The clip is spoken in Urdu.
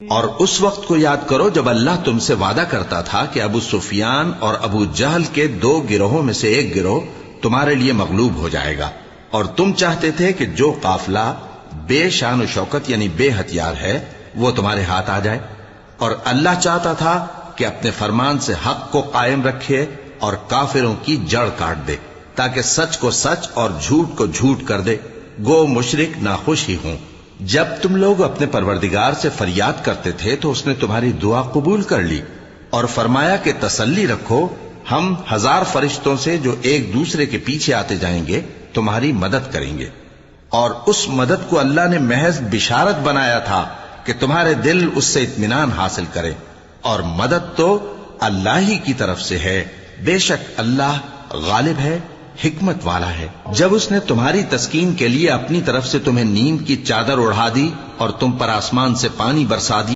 اور اس وقت کو یاد کرو جب اللہ تم سے وعدہ کرتا تھا کہ ابو سفیان اور ابو جہل کے 2 گروہوں میں سے ایک گروہ تمہارے لیے مغلوب ہو جائے گا، اور تم چاہتے تھے کہ جو قافلہ بے شان و شوکت یعنی بے ہتھیار ہے وہ تمہارے ہاتھ آ جائے، اور اللہ چاہتا تھا کہ اپنے فرمان سے حق کو قائم رکھے اور کافروں کی جڑ کاٹ دے، تاکہ سچ کو سچ اور جھوٹ کو جھوٹ کر دے، گو مشرک ناخوش ہی ہوں۔ جب تم لوگ اپنے پروردگار سے فریاد کرتے تھے تو اس نے تمہاری دعا قبول کر لی اور فرمایا کہ تسلی رکھو، ہم 1000 فرشتوں سے جو ایک دوسرے کے پیچھے آتے جائیں گے تمہاری مدد کریں گے، اور اس مدد کو اللہ نے محض بشارت بنایا تھا کہ تمہارے دل اس سے اطمینان حاصل کرے، اور مدد تو اللہ ہی کی طرف سے ہے، بے شک اللہ غالب ہے، حکمت والا ہے۔ جب اس نے تمہاری تسکین کے لیے اپنی طرف سے تمہیں نیند کی چادر اڑھا دی اور تم پر آسمان سے پانی برسا دی